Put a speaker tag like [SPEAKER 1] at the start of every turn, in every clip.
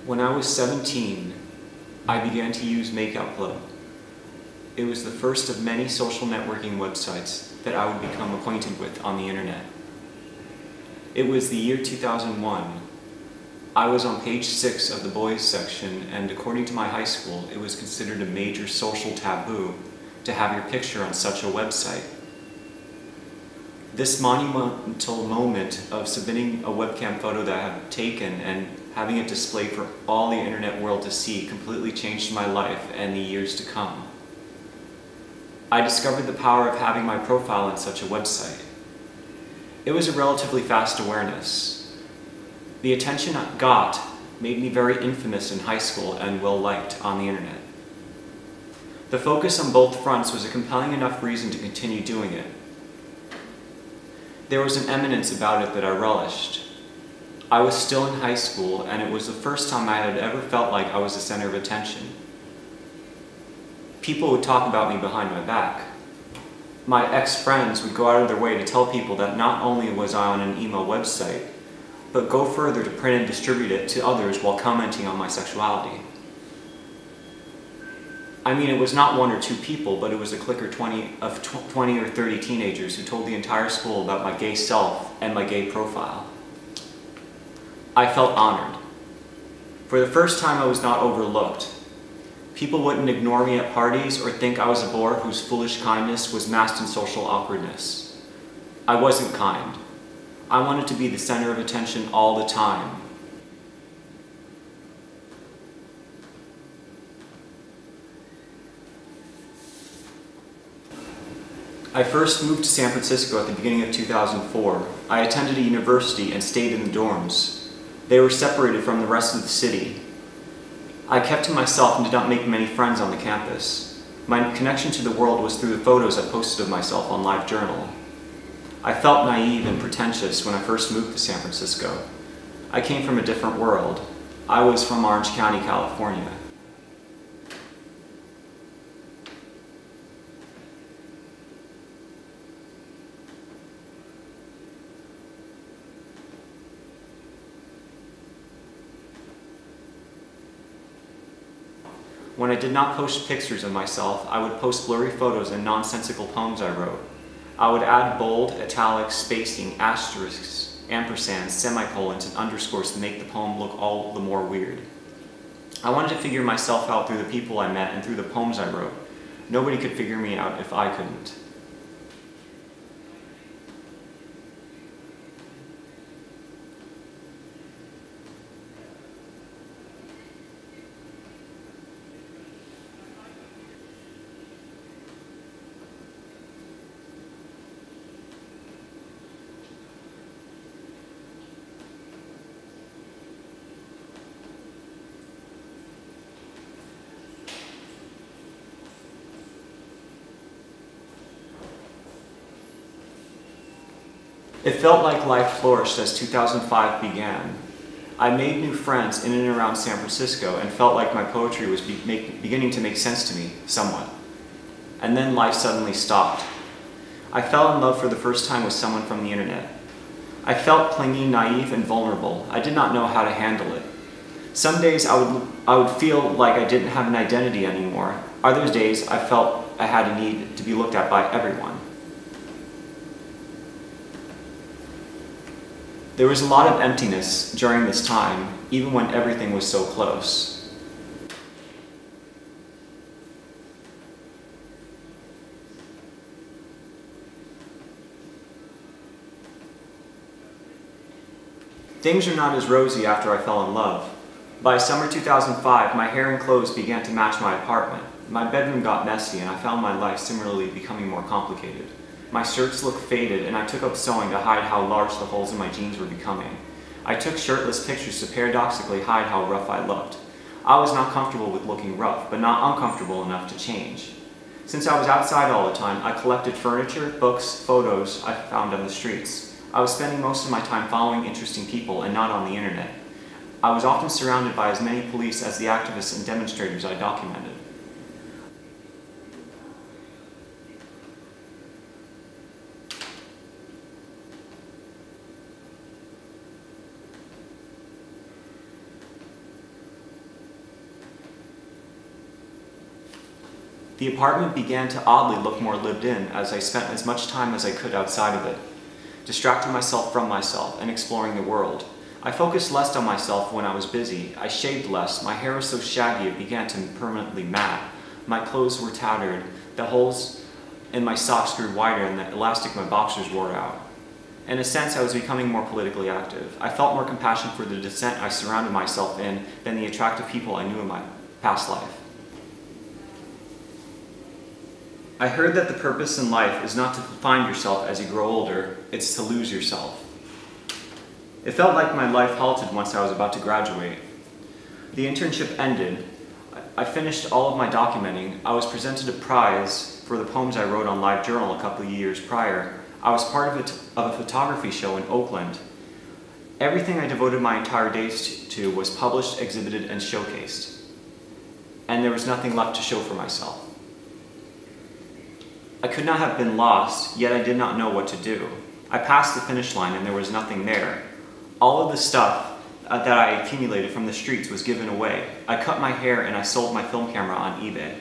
[SPEAKER 1] When I was 17, I began to use Makeout Club. It was the first of many social networking websites that I would become acquainted with on the internet. It was the year 2001. I was on page 6 of the boys section, and according to my high school, it was considered a major social taboo to have your picture on such a website. This monumental moment of submitting a webcam photo that I had taken and having it displayed for all the internet world to see completely changed my life and the years to come. I discovered the power of having my profile on such a website. It was a relatively fast awareness. The attention I got made me very infamous in high school and well-liked on the internet. The focus on both fronts was a compelling enough reason to continue doing it. There was an eminence about it that I relished. I was still in high school, and it was the first time I had ever felt like I was the center of attention. People would talk about me behind my back. My ex-friends would go out of their way to tell people that not only was I on an email website, but go further to print and distribute it to others while commenting on my sexuality. I mean, it was not one or two people, but it was a clique of 20 or 30 teenagers who told the entire school about my gay self and my gay profile. I felt honored. For the first time, I was not overlooked. People wouldn't ignore me at parties or think I was a bore whose foolish kindness was masked in social awkwardness. I wasn't kind. I wanted to be the center of attention all the time. I first moved to San Francisco at the beginning of 2004. I attended a university and stayed in the dorms. They were separated from the rest of the city. I kept to myself and did not make many friends on the campus. My connection to the world was through the photos I posted of myself on LiveJournal. I felt naive and pretentious when I first moved to San Francisco. I came from a different world. I was from Orange County, California. When I did not post pictures of myself, I would post blurry photos and nonsensical poems I wrote. I would add bold, italics, spacing, asterisks, ampersands, semicolons, and underscores to make the poem look all the more weird. I wanted to figure myself out through the people I met and through the poems I wrote. Nobody could figure me out if I couldn't. It felt like life flourished as 2005 began. I made new friends in and around San Francisco and felt like my poetry was beginning to make sense to me, somewhat. And then life suddenly stopped. I fell in love for the first time with someone from the internet. I felt clingy, naive, and vulnerable. I did not know how to handle it. Some days I would feel like I didn't have an identity anymore. Other days I felt I had a need to be looked at by everyone. There was a lot of emptiness during this time, even when everything was so close. Things are not as rosy after I fell in love. By summer 2005, my hair and clothes began to match my apartment. My bedroom got messy, and I found my life similarly becoming more complicated. My shirts looked faded, and I took up sewing to hide how large the holes in my jeans were becoming. I took shirtless pictures to paradoxically hide how rough I looked. I was not comfortable with looking rough, but not uncomfortable enough to change. Since I was outside all the time, I collected furniture, books, photos I found on the streets. I was spending most of my time following interesting people and not on the internet. I was often surrounded by as many police as the activists and demonstrators I documented. The apartment began to oddly look more lived in as I spent as much time as I could outside of it, distracting myself from myself and exploring the world. I focused less on myself when I was busy. I shaved less. My hair was so shaggy it began to permanently mat. My clothes were tattered. The holes in my socks grew wider and the elastic in my boxers wore out. In a sense, I was becoming more politically active. I felt more compassion for the dissent I surrounded myself in than the attractive people I knew in my past life. I heard that the purpose in life is not to find yourself as you grow older, it's to lose yourself. It felt like my life halted once I was about to graduate. The internship ended. I finished all of my documenting. I was presented a prize for the poems I wrote on LiveJournal a couple of years prior. I was part of a photography show in Oakland. Everything I devoted my entire days to was published, exhibited, and showcased. And there was nothing left to show for myself. I could not have been lost, yet I did not know what to do. I passed the finish line and there was nothing there. All of the stuff that I accumulated from the streets was given away. I cut my hair and I sold my film camera on eBay.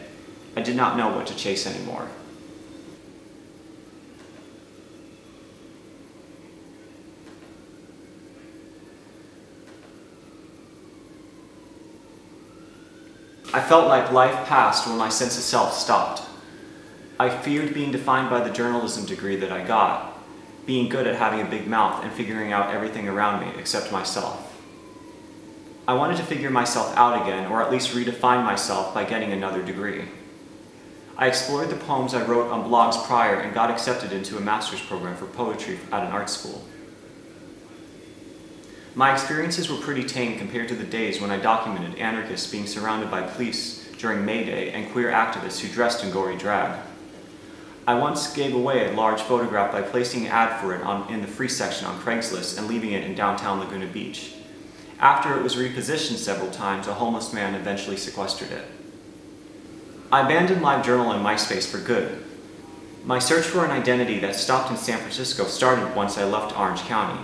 [SPEAKER 1] I did not know what to chase anymore. I felt like life passed when my sense of self stopped. I feared being defined by the journalism degree that I got, being good at having a big mouth and figuring out everything around me except myself. I wanted to figure myself out again, or at least redefine myself by getting another degree. I explored the poems I wrote on blogs prior and got accepted into a master's program for poetry at an art school. My experiences were pretty tame compared to the days when I documented anarchists being surrounded by police during May Day and queer activists who dressed in gory drag. I once gave away a large photograph by placing an ad for it in the free section on Craigslist and leaving it in downtown Laguna Beach. After it was repositioned several times, a homeless man eventually sequestered it. I abandoned LiveJournal and MySpace for good. My search for an identity that stopped in San Francisco started once I left Orange County.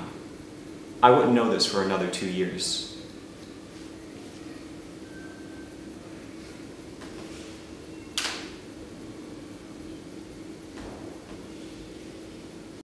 [SPEAKER 1] I wouldn't know this for another 2 years.